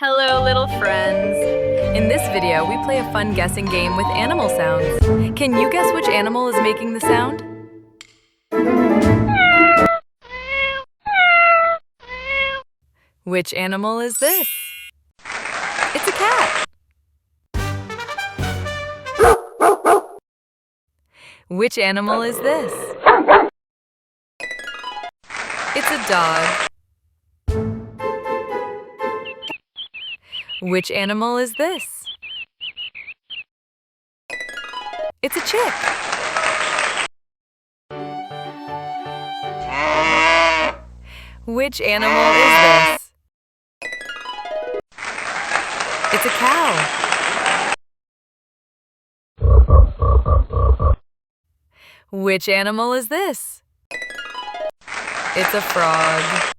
Hello, little friends. In this video, we play a fun guessing game with animal sounds. Can you guess which animal is making the sound? Which animal is this? It's a cat. Which animal is this? It's a dog. Which animal is this? It's a chick. Which animal is this? It's a cow. Which animal is this? It's a frog.